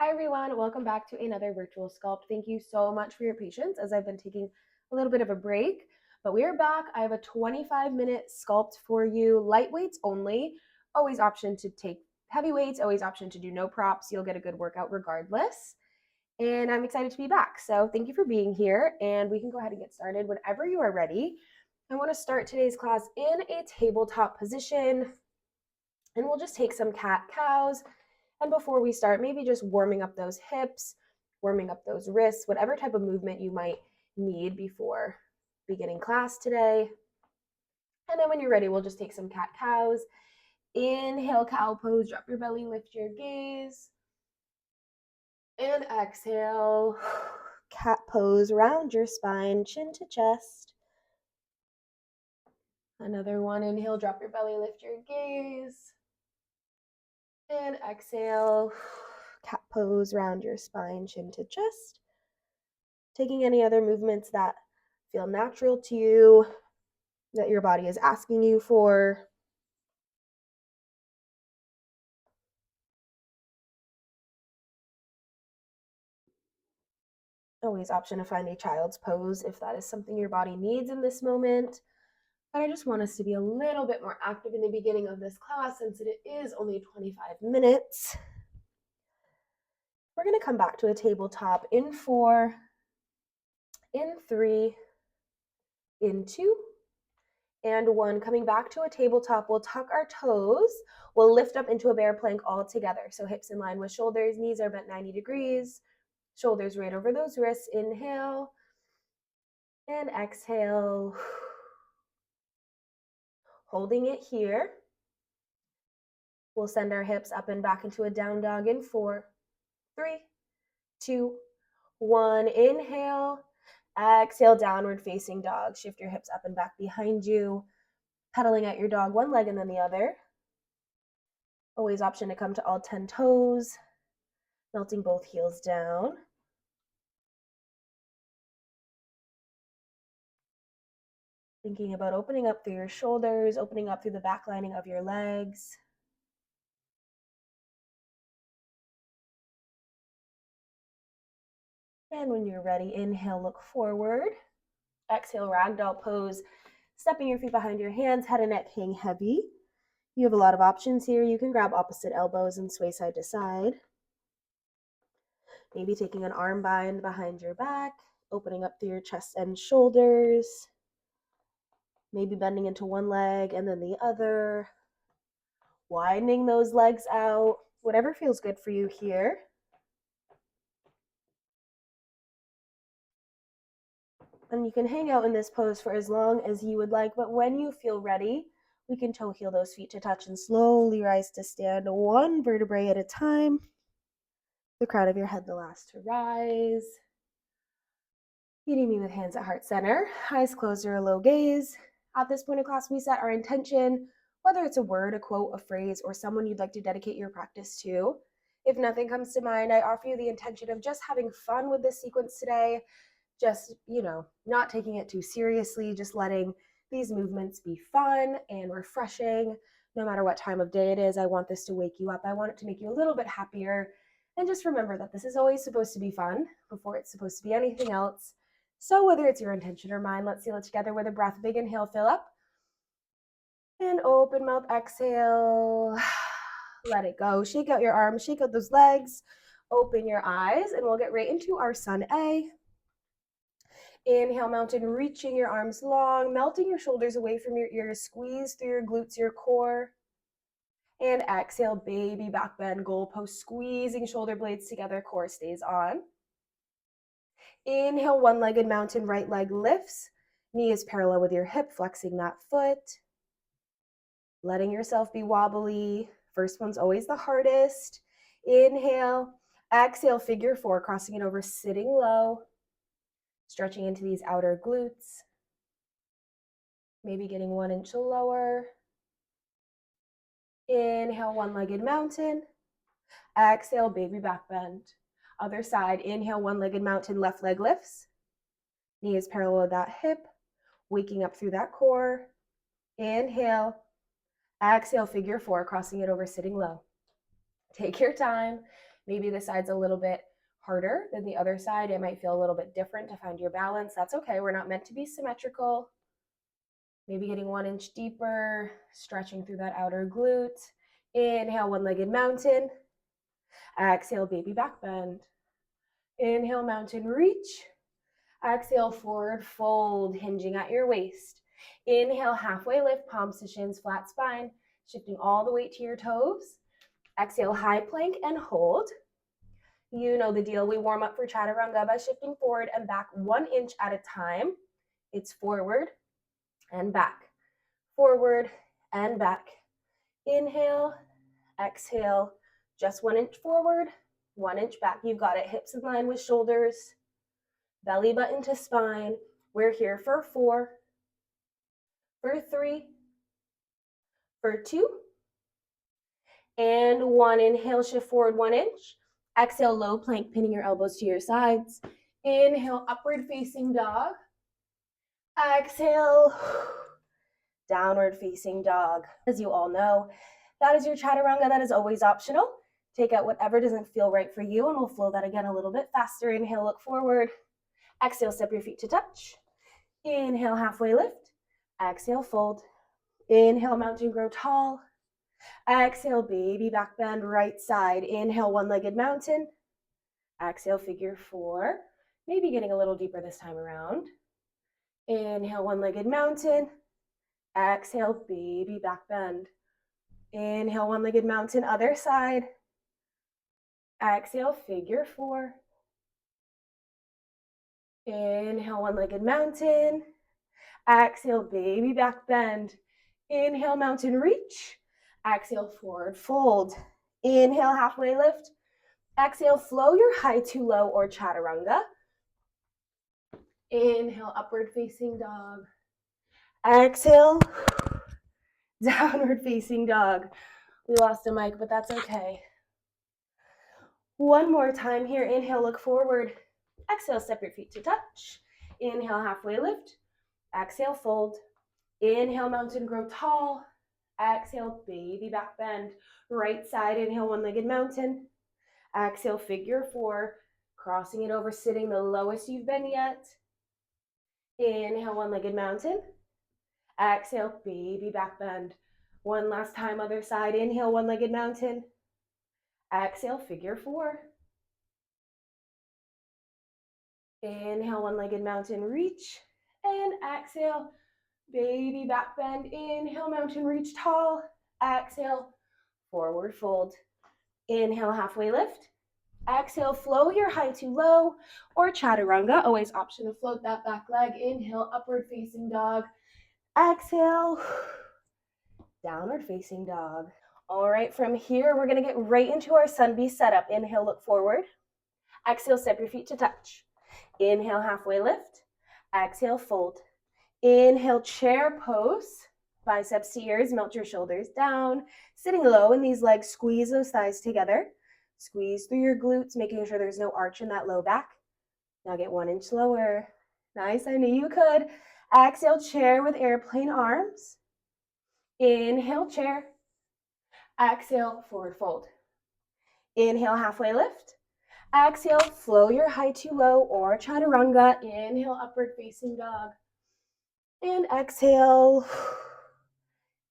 Hi everyone, welcome back to another virtual sculpt. Thank you so much for your patience as I've been taking a little bit of a break, but we are back. I have a 25-minute sculpt for you, light weights only, always option to take heavy weights, always option to do no props. You'll get a good workout regardless. And I'm excited to be back. So thank you for being here, and we can go ahead and get started whenever you are ready. I want to start today's class in a tabletop position, and we'll just take some cat-cows. And before we start, maybe just warming up those hips, warming up those wrists, whatever type of movement you might need before beginning class today. And then when you're ready, we'll just take some cat-cows. Inhale, cow pose, drop your belly, lift your gaze. And exhale, cat pose, round your spine, chin to chest. Another one, inhale, drop your belly, lift your gaze. And exhale, cat pose, round your spine, chin to chest. Taking any other movements that feel natural to you, that your body is asking you for. Always option to find a child's pose if that is something your body needs in this moment. But I just want us to be a little bit more active in the beginning of this class since it is only 25 minutes. We're going to come back to a tabletop in 4, in 3, in 2, and 1. Coming back to a tabletop, we'll tuck our toes. We'll lift up into a bear plank all together. So hips in line with shoulders, knees are bent 90 degrees, shoulders right over those wrists. Inhale and exhale. Holding it here. We'll send our hips up and back into a down dog in 4, 3, 2, 1. Inhale, exhale, downward facing dog. Shift your hips up and back behind you. Pedaling at your dog, one leg and then the other. Always option to come to all 10 toes, melting both heels down. Thinking about opening up through your shoulders, opening up through the back lining of your legs. And when you're ready, inhale, look forward. Exhale, ragdoll pose, stepping your feet behind your hands, head and neck hang heavy. You have a lot of options here. You can grab opposite elbows and sway side to side. Maybe taking an arm bind behind your back, opening up through your chest and shoulders. Maybe bending into one leg and then the other. Widening those legs out. Whatever feels good for you here. And you can hang out in this pose for as long as you would like, but when you feel ready, we can toe heel those feet to touch and slowly rise to stand, one vertebrae at a time. The crown of your head the last to rise. Meeting me with hands at heart center, eyes closed or a low gaze. At this point in class, we set our intention, whether it's a word, a quote, a phrase, or someone you'd like to dedicate your practice to. If nothing comes to mind, I offer you the intention of just having fun with this sequence today. Just, not taking it too seriously, just letting these movements be fun and refreshing. No matter what time of day it is, I want this to wake you up. I want it to make you a little bit happier. And just remember that this is always supposed to be fun before it's supposed to be anything else. So whether it's your intention or mine, let's seal it together with a breath. Big inhale, fill up. And open mouth, exhale. Let it go. Shake out your arms, shake out those legs. Open your eyes, and we'll get right into our Sun A. Inhale, mountain, reaching your arms long, melting your shoulders away from your ears, squeeze through your glutes, your core. And exhale, baby back bend, goalpost, squeezing shoulder blades together, core stays on. Inhale, one-legged mountain, right leg lifts, knee is parallel with your hip, flexing that foot. Letting yourself be wobbly. First one's always the hardest. Inhale, exhale, figure 4, crossing it over, sitting low. Stretching into these outer glutes. Maybe getting 1 inch lower. Inhale, one-legged mountain. Exhale, baby back bend. Other side, inhale, one-legged mountain, left leg lifts. Knee is parallel with that hip, waking up through that core. Inhale, exhale, figure 4, crossing it over, sitting low. Take your time. Maybe this side's a little bit harder than the other side. It might feel a little bit different to find your balance. That's okay. We're not meant to be symmetrical. Maybe getting 1 inch deeper, stretching through that outer glute. Inhale, one-legged mountain. Exhale, baby back bend. Inhale, mountain reach. Exhale, forward fold, hinging at your waist. Inhale, halfway lift, palms to shins, flat spine, shifting all the weight to your toes. Exhale, high plank and hold. You know the deal. We warm up for chaturanga by shifting forward and back 1 inch at a time. It's forward and back, forward and back. Inhale, exhale, just 1 inch forward, 1 inch back. You've got it. Hips in line with shoulders, belly button to spine. We're here for 4, for 3, for 2, and 1. Inhale, shift forward 1 inch. Exhale, low plank, pinning your elbows to your sides. Inhale, upward facing dog. Exhale, downward facing dog. As you all know, that is your chaturanga. That is always optional. Take out whatever doesn't feel right for you, and we'll flow that again a little bit faster. Inhale, look forward. Exhale, step your feet to touch. Inhale, halfway lift. Exhale, fold. Inhale, mountain, grow tall. Exhale, baby back bend, right side. Inhale, one-legged mountain. Exhale, figure 4. Maybe getting a little deeper this time around. Inhale, one-legged mountain. Exhale, baby back bend. Inhale, one-legged mountain, other side. Exhale, figure 4. Inhale, one-legged mountain. Exhale, baby back bend. Inhale, mountain reach. Exhale, forward fold. Inhale, halfway lift. Exhale, flow your high to low or chaturanga. Inhale, upward facing dog. Exhale, downward facing dog. We lost a mic, but that's okay. One more time here. Inhale, look forward. Exhale, step your feet to touch. Inhale, halfway lift. Exhale, fold. Inhale, mountain, grow tall. Exhale, baby back bend. Right side, inhale, one-legged mountain. Exhale, figure 4. Crossing it over, sitting the lowest you've been yet. Inhale, one-legged mountain. Exhale, baby back bend. One last time, other side. Inhale, one-legged mountain. Exhale, figure 4. Inhale, one-legged mountain, reach. And exhale, baby back bend. Inhale, mountain, reach tall. Exhale, forward fold. Inhale, halfway lift. Exhale, flow your high to low or chaturanga. Always option to float that back leg. Inhale, upward facing dog. Exhale, downward facing dog. All right, from here, we're gonna get right into our sun beast setup. Inhale, look forward. Exhale, step your feet to touch. Inhale, halfway lift. Exhale, fold. Inhale, chair pose. Biceps to ears, melt your shoulders down. Sitting low in these legs, squeeze those thighs together. Squeeze through your glutes, making sure there's no arch in that low back. Now get 1 inch lower. Nice, I knew you could. Exhale, chair with airplane arms. Inhale, chair. Exhale, forward fold. Inhale, halfway lift. Exhale, flow your high to low or chaturanga. Inhale, upward facing dog. And exhale,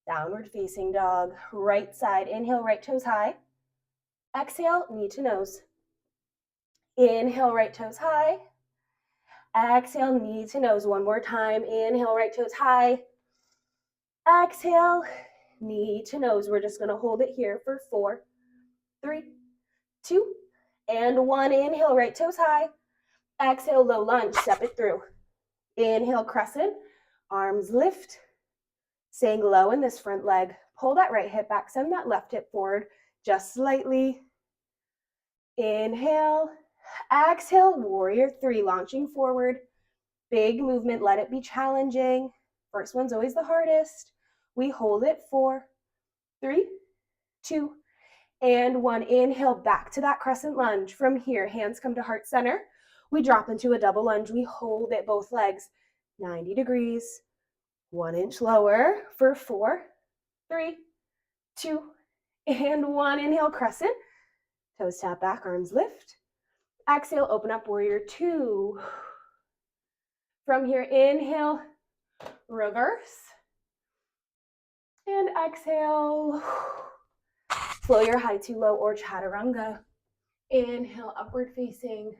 downward facing dog. Right side, inhale, right toes high. Exhale, knee to nose. Inhale, right toes high. Exhale, knee to nose. One more time. Inhale, right toes high. Exhale, knee to nose. We're just going to hold it here for 4, 3, 2, and 1. Inhale, right toes high. Exhale, low lunge. Step it through. Inhale, crescent. Arms lift. Staying low in this front leg. Pull that right hip back. Send that left hip forward just slightly. Inhale. Exhale, warrior 3. Launching forward. Big movement. Let it be challenging. First one's always the hardest. We hold it 4, 3, 2, and 1. Inhale, back to that crescent lunge. From here, hands come to heart center. We drop into a double lunge. We hold it, both legs, 90 degrees. 1 inch lower for 4, 3, 2, and 1. Inhale, crescent. Toes tap back, arms lift. Exhale, open up, warrior two. From here, inhale, reverse. And exhale, flow your high to low or chaturanga. Inhale, upward facing.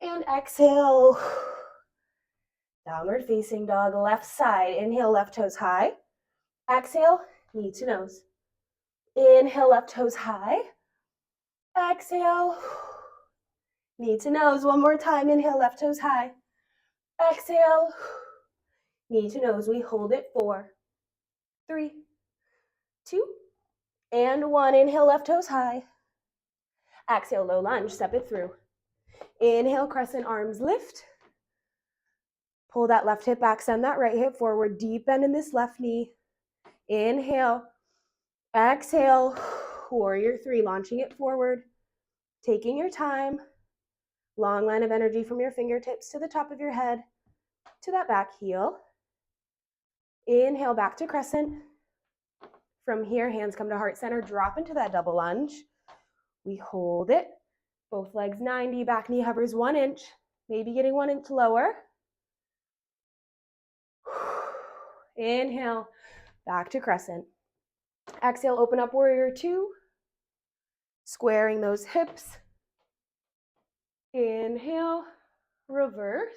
And exhale, downward facing dog, left side. Inhale, left toes high. Exhale, knee to nose. Inhale, left toes high. Exhale, knee to nose. One more time. Inhale, left toes high. Exhale, knee to nose. We hold it. 4, 3, 2, and 1. Inhale, left toes high. Exhale, low lunge. Step it through. Inhale, crescent arms lift. Pull that left hip back, send that right hip forward. Deep bend in this left knee. Inhale. Exhale. Warrior three, launching it forward. Taking your time. Long line of energy from your fingertips to the top of your head, to that back heel. Inhale, back to crescent. From here, hands come to heart center. Drop into that double lunge. We hold it. Both legs 90. Back knee hovers 1 inch. Maybe getting 1 inch lower. Inhale, back to crescent. Exhale, open up warrior two. Squaring those hips. Inhale, reverse.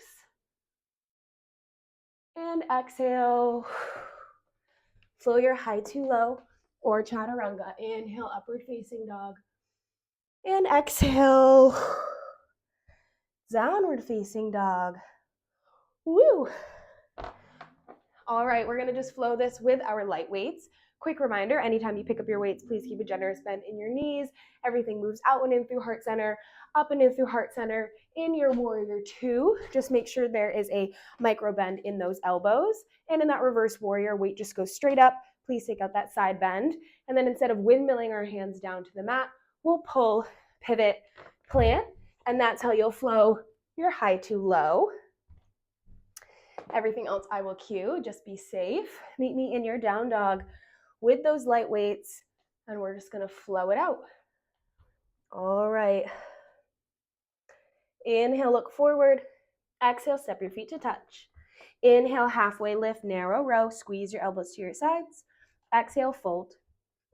And exhale, flow your high to low or chaturanga. Inhale, upward facing dog. And exhale, downward facing dog. Woo! All right, we're gonna just flow this with our light weights. Quick reminder, anytime you pick up your weights, please keep a generous bend in your knees. Everything moves out and in through heart center, up and in through heart center. In your warrior two, just make sure there is a micro bend in those elbows. And in that reverse warrior, weight just goes straight up. Please take out that side bend. And then instead of windmilling our hands down to the mat, we'll pull, pivot, plant, and that's how you'll flow your high to low. Everything else I will cue. Just be safe. Meet me in your down dog with those light weights, and we're just gonna flow it out. All right. Inhale, look forward. Exhale, step your feet to touch. Inhale, halfway lift, narrow row. Squeeze your elbows to your sides. Exhale, fold.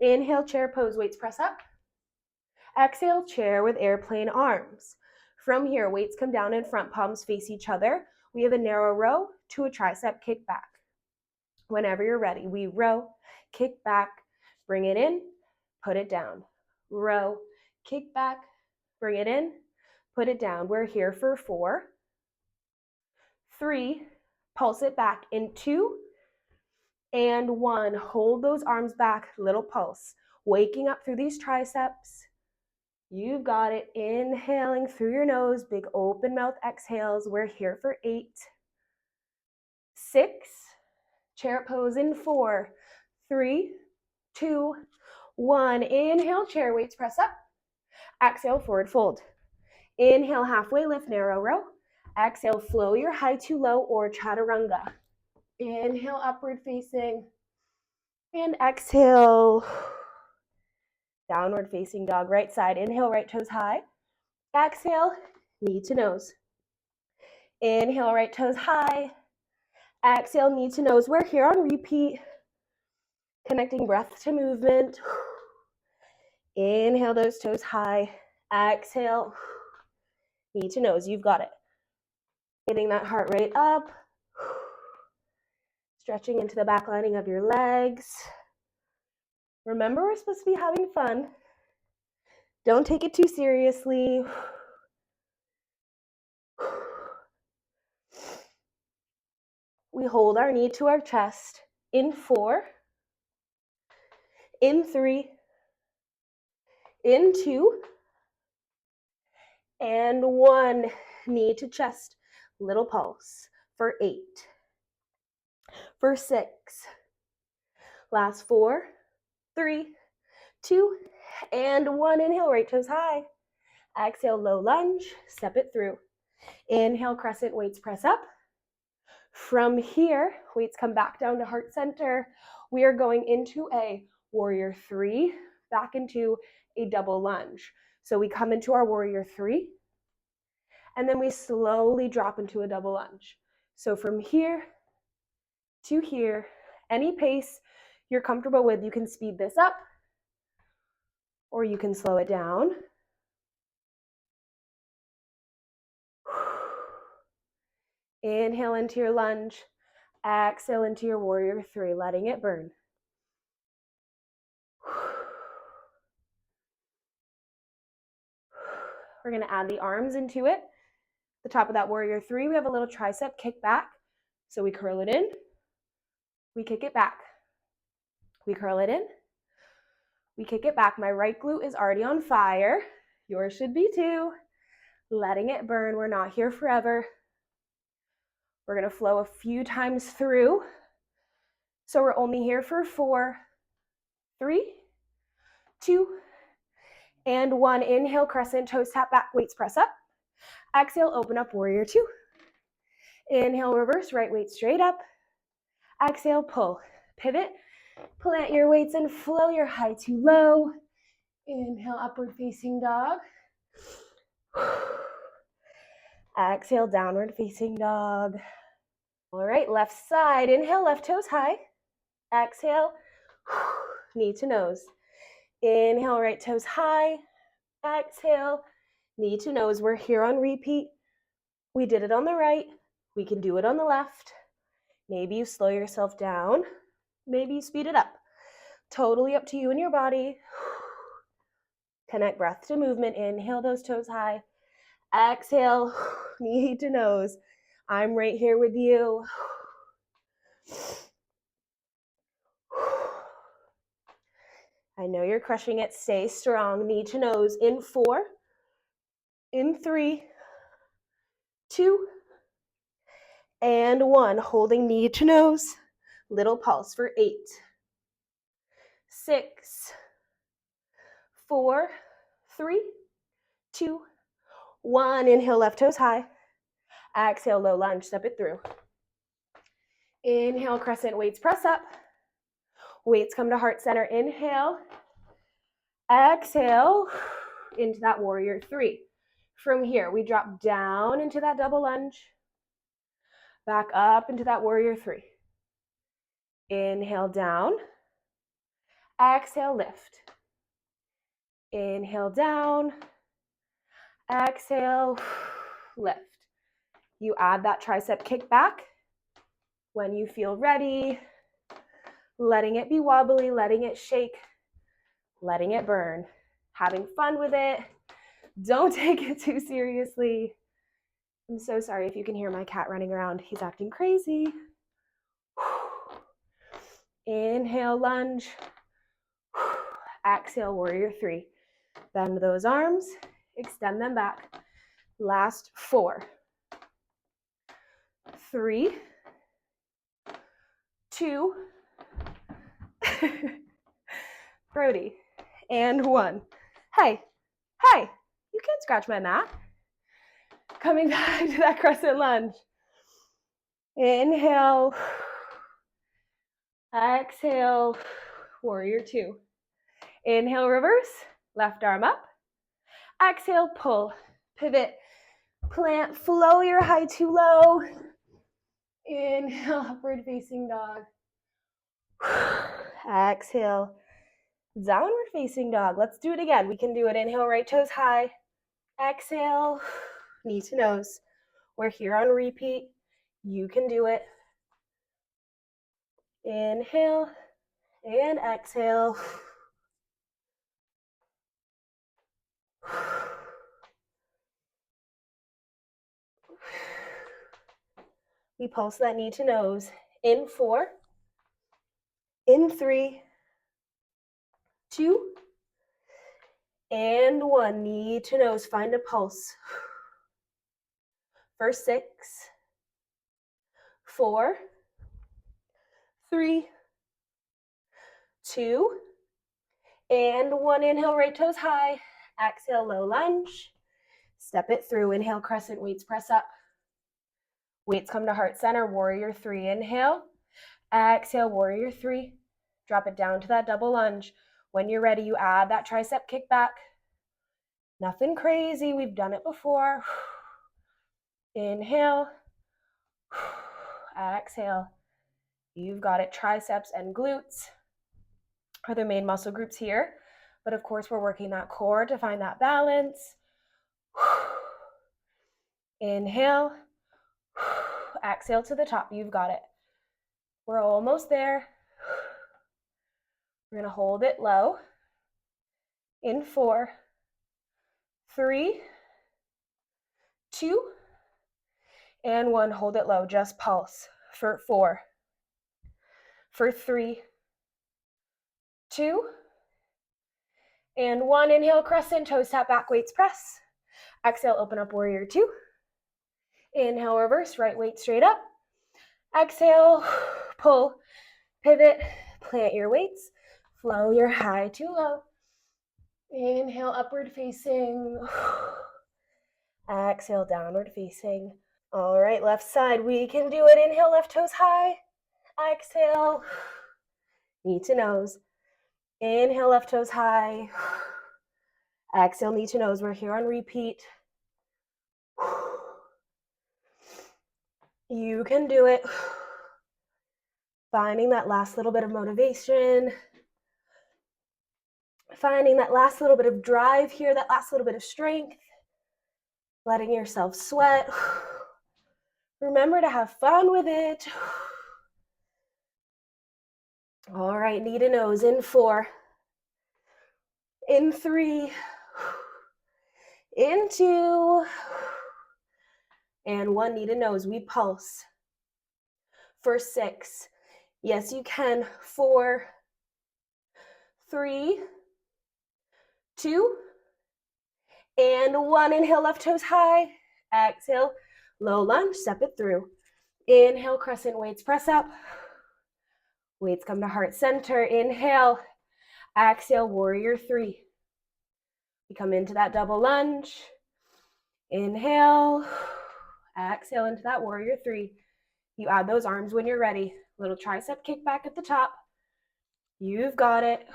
Inhale, chair pose, weights press up. Exhale, chair with airplane arms. From here, weights come down and front palms face each other. We have a narrow row to a tricep kick back. Whenever you're ready, we row, kick back, bring it in, put it down. Row, kick back, bring it in, put it down. We're here for 4, 3, pulse it back in 2, and 1. Hold those arms back, little pulse. Waking up through these triceps. You've got it. Inhaling through your nose, big open mouth exhales. We're here for 8, 6, chair pose in 4, 3, 2, 1. Inhale, chair weights press up. Exhale, forward fold. Inhale, halfway lift, narrow row. Exhale, flow your high to low or chaturanga. Inhale, upward facing. And exhale, downward facing dog, right side. Inhale, right toes high. Exhale, knee to nose. Inhale, right toes high. Exhale, knee to nose. We're here on repeat. Connecting breath to movement. Inhale, those toes high. Exhale, knee to nose. You've got it. Getting that heart rate up. Stretching into the back lining of your legs. Remember, we're supposed to be having fun. Don't take it too seriously. We hold our knee to our chest in 4, in 3, in 2, and 1. Knee to chest, little pulse for 8, for 6, last 4, 3, 2, and 1. Inhale, right toes high. Exhale, low lunge, step it through. Inhale, crescent, weights press up. From here, weights come back down to heart center. We are going into a warrior 3, back into a double lunge. So we come into our warrior three, and then we slowly drop into a double lunge. So from here to here, any pace you're comfortable with, you can speed this up or you can slow it down. Inhale into your lunge, exhale into your warrior three, letting it burn. We're going to add the arms into it. The top of that warrior three, we have a little tricep kick back. So we curl it in, we kick it back. We curl it in, we kick it back. My right glute is already on fire. Yours should be too. Letting it burn. We're not here forever. We're going to flow a few times through. So we're only here for 4, 3, 2, and 1. Inhale, crescent, toes tap back, weights press up. Exhale, open up, warrior two. Inhale, reverse, right weight straight up. Exhale, pull, pivot, plant your weights and flow your high to low. Inhale, upward facing dog. Exhale, downward facing dog. All right, left side. Inhale, left toes high. Exhale, knee to nose. Inhale, right toes high. Exhale, knee to nose. We're here on repeat. We did it on the right. We can do it on the left. Maybe you slow yourself down. Maybe you speed it up. Totally up to you and your body. Connect breath to movement. Inhale those toes high. Exhale, knee to nose. I'm right here with you. I know you're crushing it. Stay strong. Knee to nose in 4, in 3, 2, and 1. Holding knee to nose. Little pulse for 8, 6, 4, 3, 2, 1. Inhale, left toes high. Exhale, low lunge. Step it through. Inhale, crescent, weights press up. Weights come to heart center. Inhale. Exhale into that warrior three. From here, we drop down into that double lunge. Back up into that warrior three. Inhale down. Exhale, lift. Inhale down. Exhale, lift. You add that tricep kick back when you feel ready. Letting it be wobbly, letting it shake, letting it burn. Having fun with it. Don't take it too seriously. I'm so sorry if you can hear my cat running around. He's acting crazy. Inhale, lunge. Exhale, warrior three. Bend those arms, extend them back. Last 4, 3, 2, Brody, and 1. Hey, you can't scratch my mat. Coming back to that crescent lunge. Inhale. Exhale, warrior two. Inhale, reverse, left arm up. Exhale, pull, pivot, plant, flow your high to low. Inhale, upward facing dog. Exhale, downward facing dog. Let's do it again. We can do it. Inhale, right toes high. Exhale, knee to nose. We're here on repeat. You can do it. Inhale and exhale. We pulse that knee to nose in 4, in 3, 2, and 1. Knee to nose, find a pulse. For 6, 4, 3, 2, and 1. Inhale, right toes high. Exhale, low lunge. Step it through. Inhale, crescent, weights press up. Weights come to heart center, warrior 3. Inhale. Exhale, warrior 3. Drop it down to that double lunge. When you're ready, you add that tricep kick back. Nothing crazy. We've done it before. Inhale. Exhale. You've got it. Triceps and glutes are the main muscle groups here. But of course, we're working that core to find that balance. Inhale. Exhale to the top. You've got it. We're almost there. We're going to hold it low. In 4, 3, 2, and 1. Hold it low. Just pulse for 4, for 3, 2, and 1. Inhale, crescent, toes tap back, weights press. Exhale, open up, warrior 2. Inhale, reverse, right weight straight up. Exhale, pull, pivot, plant your weights, flow your high to low. Inhale, upward facing. Exhale, downward facing. All right, left side, we can do it. Inhale, left toes high. Exhale, knee to nose. Inhale, left toes high. Exhale, knee to nose. We're here on repeat. You can do it. Finding that last little bit of motivation. Finding that last little bit of drive here, that last little bit of strength. Letting yourself sweat. Remember to have fun with it. All right, knee to nose in 4. In 3. In 2. And 1, knee to nose. We pulse. For 6. Yes, you can. 4, 3, 2, and 1. Inhale, left toes high. Exhale, low lunge, step it through. Inhale, crescent weights, press up. Weights come to heart center. Inhale, exhale, warrior 3. We come into that double lunge. Inhale, exhale into that warrior 3. You add those arms when you're ready. Little tricep kick back at the top. You've got it.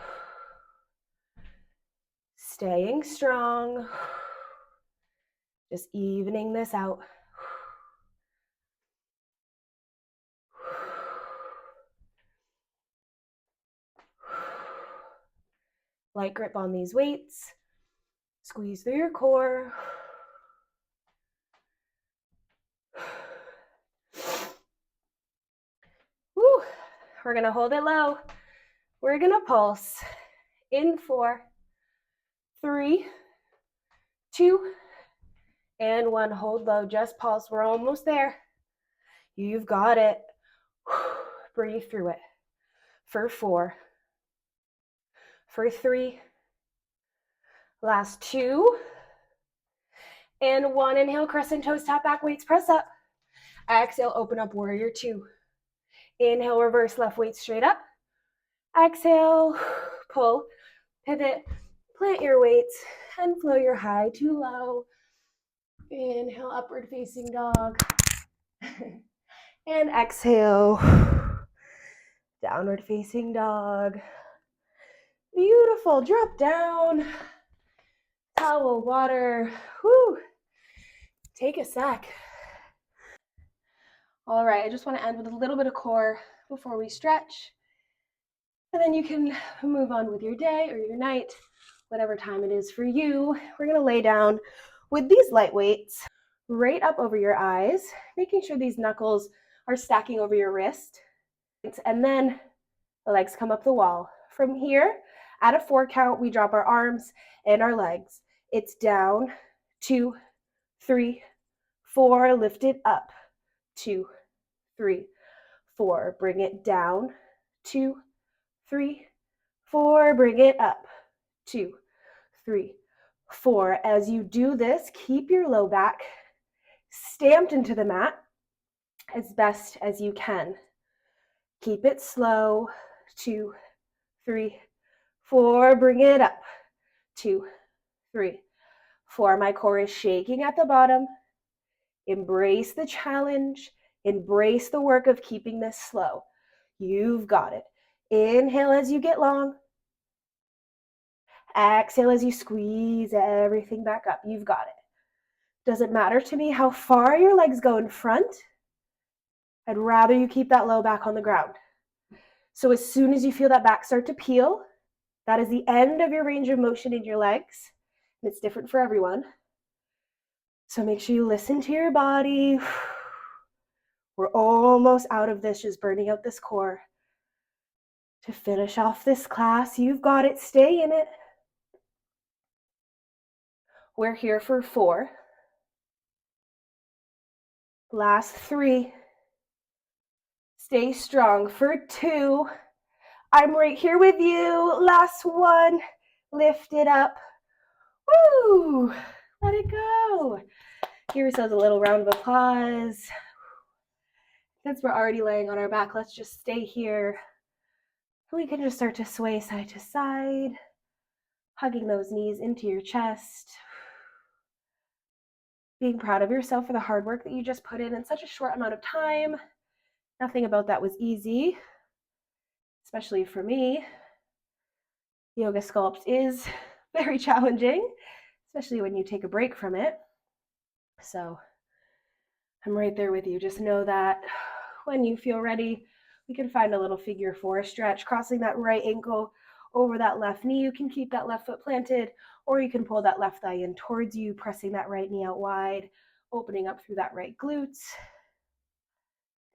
Staying strong. Just evening this out. Light grip on these weights. Squeeze through your core. Woo. We're going to hold it low. We're going to pulse. In 4, 3, 2, and 1. Hold low. Just pulse. We're almost there. You've got it. Breathe through it. For 4, for 3, last 2, and 1. Inhale, crescent toes, tap back, weights, press up. Exhale, open up, warrior 2. Inhale, reverse left weight straight up. Exhale, pull, pivot, plant your weights, and flow your high to low. Inhale, upward facing dog. And exhale, downward facing dog. Beautiful. Drop down. Towel, water. Whew. Take a sec. All right, I just want to end with a little bit of core before we stretch. And then you can move on with your day or your night, whatever time it is for you. We're going to lay down with these light weights right up over your eyes, making sure these knuckles are stacking over your wrist. And then the legs come up the wall. From here, at a 4 count, we drop our arms and our legs. It's down, 2, 3, 4, lift it up, 2, 3, 4, bring it down, 2, 3, 4, bring it up, 2, 3, 4. As you do this, keep your low back stamped into the mat as best as you can. Keep it slow, 2, 3, 4, bring it up, 2, 3, 4. My core is shaking at the bottom. Embrace the challenge. Embrace the work of keeping this slow. You've got it. Inhale as you get long. exhale as you squeeze everything back up. You've got it. Doesn't matter to me how far your legs go in front. I'd rather you keep that low back on the ground. So as soon as you feel that back start to peel, that is the end of your range of motion in your legs. And it's different for everyone. So make sure you listen to your body. We're almost out of this, just burning out this core. To finish off this class, you've got it. Stay in it. We're here for 4. Last 3. Stay strong for 2. I'm right here with you. Last 1. Lift it up. Woo! Let it go. Give yourselves a little round of applause. Since we're already laying on our back, let's just stay here. We can just start to sway side to side, hugging those knees into your chest. Being proud of yourself for the hard work that you just put in such a short amount of time. Nothing about that was easy, especially for me. Yoga Sculpt is very challenging, especially when you take a break from it. So I'm right there with you. Just know that when you feel ready, we can find a little figure 4 stretch, crossing that right ankle over that left knee. You can keep that left foot planted, or you can pull that left thigh in towards you, pressing that right knee out wide, opening up through that right glutes.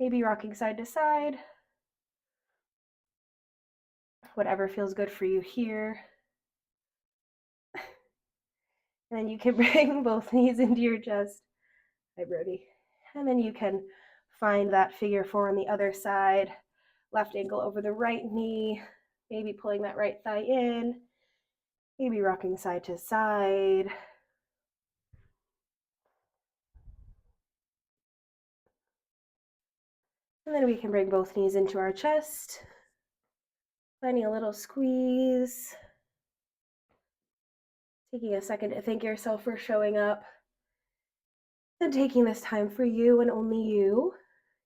Maybe rocking side to side. Whatever feels good for you here. And then you can bring both knees into your chest. Hi, Brody. And then you can find that figure 4 on the other side. Left ankle over the right knee. Maybe pulling that right thigh in. Maybe rocking side to side. And then we can bring both knees into our chest. Finding a little squeeze. Taking a second to thank yourself for showing up. And taking this time for you and only you.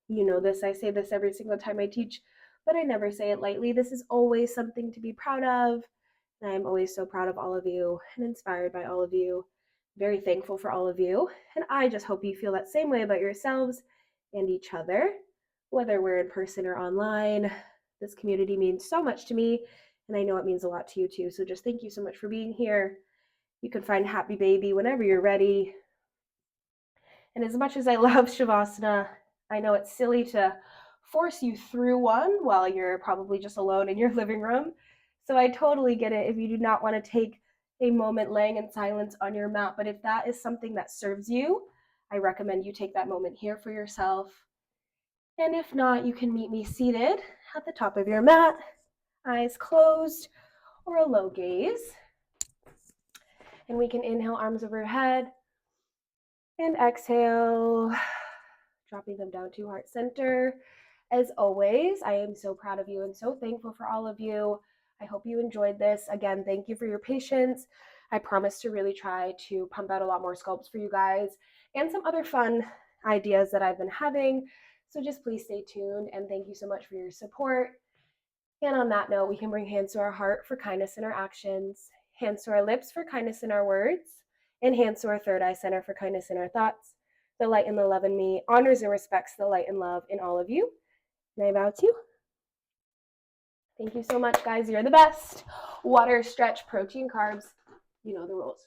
You know this, I say this every single time I teach, but I never say it lightly. This is always something to be proud of. And I'm always so proud of all of you and inspired by all of you. Very thankful for all of you. And I just hope you feel that same way about yourselves and each other, whether we're in person or online. This community means so much to me, and I know it means a lot to you too. So just thank you so much for being here. You can find Happy Baby whenever you're ready. And as much as I love Shavasana, I know it's silly to force you through one while you're probably just alone in your living room. So I totally get it if you do not want to take a moment laying in silence on your mat. But if that is something that serves you, I recommend you take that moment here for yourself. And if not, you can meet me seated at the top of your mat, eyes closed or a low gaze. And we can inhale, arms overhead, and exhale, dropping them down to heart center. As always, I am so proud of you and so thankful for all of you. I hope you enjoyed this. Again, thank you for your patience. I promise to really try to pump out a lot more sculpts for you guys and some other fun ideas that I've been having. So just please stay tuned, and thank you so much for your support. And on that note, we can bring hands to our heart for kindness in our actions, hands to our lips for kindness in our words, and hands to our third eye center for kindness in our thoughts. The light and the love in me honors and respects the light and love in all of you. And I vow to. Thank you so much, guys. You're the best. Water, stretch, protein, carbs. You know the rules.